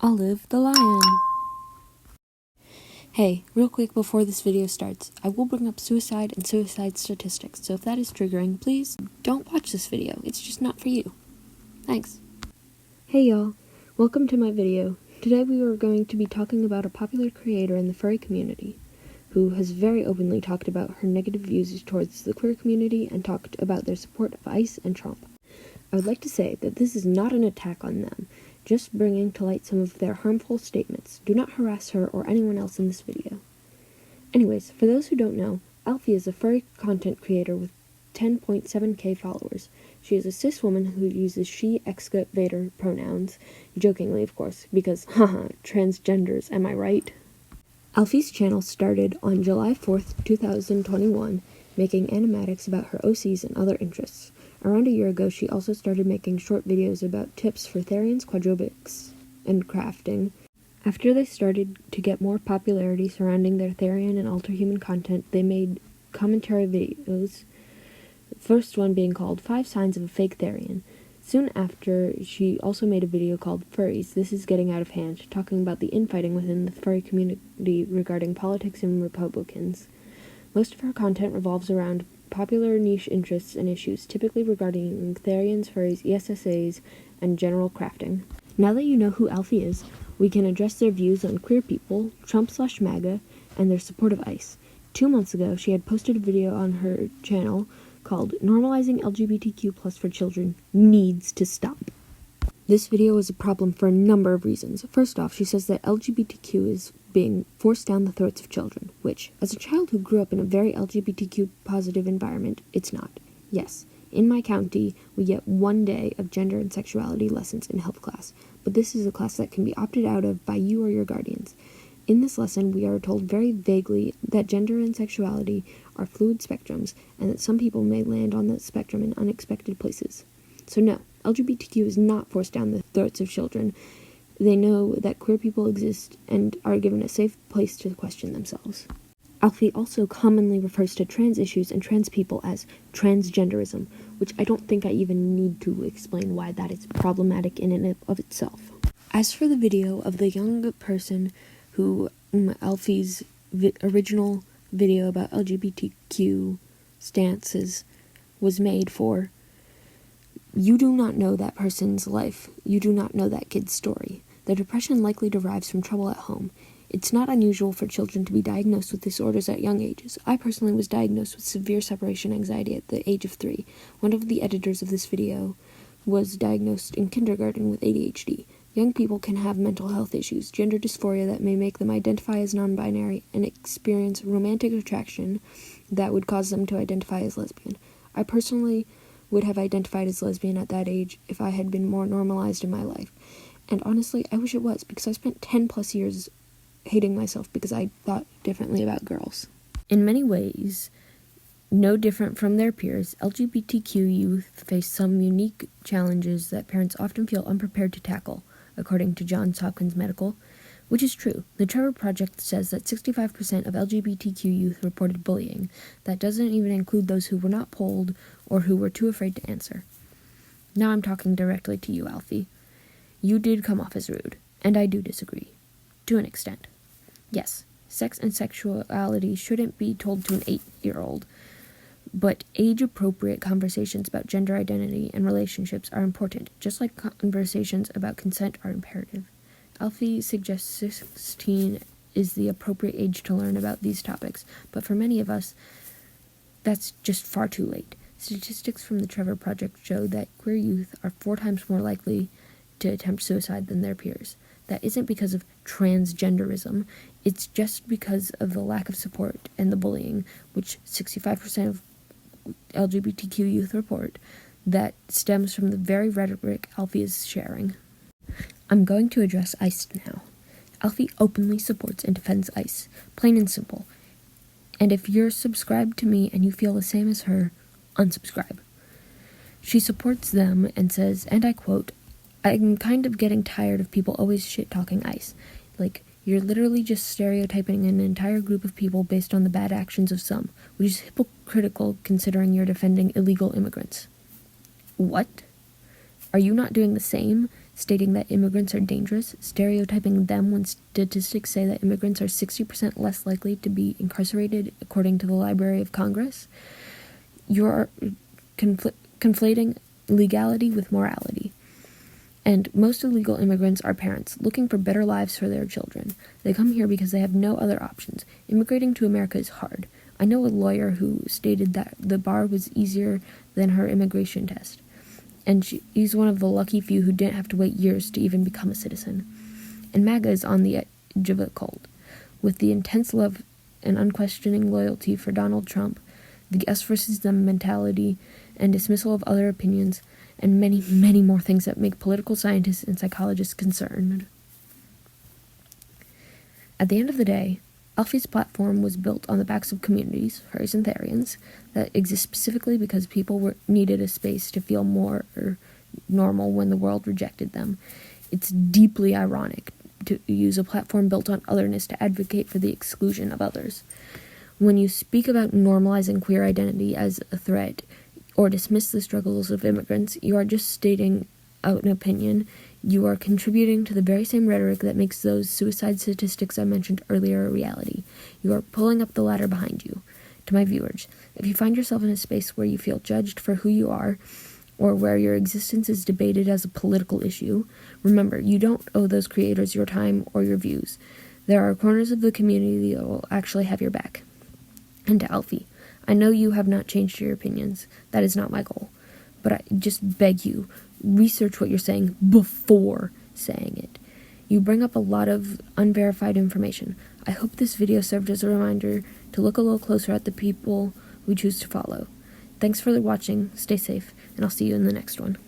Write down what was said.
Olive the lion. Hey, real quick before this video starts, I will bring up suicide and suicide statistics, so if that is triggering, please don't watch this video. It's just not for you. Thanks. Hey y'all, welcome to my video. Today we are going to be talking about a popular creator in the furry community, who has very openly talked about her negative views towards the queer community and talked about their support of ICE and Trump. I would like to say that this is not an attack on them, just bringing to light some of their harmful statements. Do not harass her or anyone else in this video. Anyways, for those who don't know, Alphy is a furry content creator with 10.7k followers. She is a cis woman who uses she excavator pronouns, jokingly of course, because haha, transgenders, am I right? Alphy's channel started on July 4th, 2021, making animatics about her OCs and other interests. Around a year ago, she also started making short videos about tips for Therians, quadrobics, and crafting. After they started to get more popularity surrounding their Therian and alter-human content, they made commentary videos, the first one being called 5 Signs of a Fake Therian. Soon after, she also made a video called Furries, This is Getting Out of Hand, talking about the infighting within the furry community regarding politics and Republicans. Most of her content revolves around popular niche interests and issues, typically regarding Therians, furries, ESSAs, and general crafting. Now that you know who Alphy is, we can address their views on queer people, Trump/MAGA, and their support of ICE. 2 months ago, she had posted a video on her channel called Normalizing LGBTQ+ for Children Needs to Stop. This video was a problem for a number of reasons. First off, she says that LGBTQ is being forced down the throats of children, which, as a child who grew up in a very LGBTQ positive environment, it's not. Yes, in my county, we get 1 day of gender and sexuality lessons in health class, but this is a class that can be opted out of by you or your guardians. In this lesson, we are told very vaguely that gender and sexuality are fluid spectrums, and that some people may land on the spectrum in unexpected places. So no, LGBTQ is not forced down the throats of children. They know that queer people exist and are given a safe place to question themselves. Alphy also commonly refers to trans issues and trans people as transgenderism, which I don't think I even need to explain why that is problematic in and of itself. As for the video of the young person who Alphy's original video about LGBTQ stances was made for, you do not know that person's life. You do not know that kid's story. The depression likely derives from trouble at home. It's not unusual for children to be diagnosed with disorders at young ages. I personally was diagnosed with severe separation anxiety at the age of 3. One of the editors of this video was diagnosed in kindergarten with ADHD. Young people can have mental health issues, gender dysphoria that may make them identify as non-binary, and experience romantic attraction that would cause them to identify as lesbian. I personally would have identified as lesbian at that age if I had been more normalized in my life. And honestly, I wish it was, because I spent 10 plus years hating myself because I thought differently about girls. In many ways, no different from their peers, LGBTQ youth face some unique challenges that parents often feel unprepared to tackle, according to Johns Hopkins Medical, which is true. The Trevor Project says that 65% of LGBTQ youth reported bullying. That doesn't even include those who were not polled or who were too afraid to answer. Now I'm talking directly to you, Alphy. You did come off as rude, and I do disagree. To an extent. Yes, sex and sexuality shouldn't be told to an 8-year-old, but age-appropriate conversations about gender identity and relationships are important, just like conversations about consent are imperative. Alphy suggests 16 is the appropriate age to learn about these topics, but for many of us, that's just far too late. Statistics from the Trevor Project show that queer youth are 4 times more likely to attempt suicide than their peers. That isn't because of transgenderism, it's just because of the lack of support and the bullying, which 65% of LGBTQ youth report, that stems from the very rhetoric Alphy is sharing. I'm going to address ICE now. Alphy openly supports and defends ICE, plain and simple. And if you're subscribed to me and you feel the same as her, unsubscribe. She supports them and says, and I quote, "I'm kind of getting tired of people always shit-talking ICE. Like, you're literally just stereotyping an entire group of people based on the bad actions of some, which is hypocritical considering you're defending illegal immigrants." What? Are you not doing the same? stating that immigrants are dangerous, stereotyping them when statistics say that immigrants are 60% less likely to be incarcerated according to the Library of Congress. You're conflating legality with morality. And most illegal immigrants are parents looking for better lives for their children. They come here because they have no other options. Immigrating to America is hard. I know a lawyer who stated that the bar was easier than her immigration test. And she's one of the lucky few who didn't have to wait years to even become a citizen. And MAGA is on the edge of a cult. With the intense love and unquestioning loyalty for Donald Trump, the us versus them mentality, and dismissal of other opinions, and many, many more things that make political scientists and psychologists concerned. At the end of the day, Alphy's platform was built on the backs of communities, Furries and Therians, that exist specifically because people needed a space to feel more normal when the world rejected them. It's deeply ironic to use a platform built on otherness to advocate for the exclusion of others. When you speak about normalizing queer identity as a threat, or dismiss the struggles of immigrants, you are just stating out an opinion. You are contributing to the very same rhetoric that makes those suicide statistics I mentioned earlier a reality. You are pulling up the ladder behind you. To my viewers, if you find yourself in a space where you feel judged for who you are, or where your existence is debated as a political issue, remember, you don't owe those creators your time or your views. There are corners of the community that will actually have your back. And to Alphy, I know you have not changed your opinions. That is not my goal. But I just beg you, research what you're saying before saying it. You bring up a lot of unverified information. I hope this video served as a reminder to look a little closer at the people we choose to follow. Thanks for watching, stay safe, and I'll see you in the next one.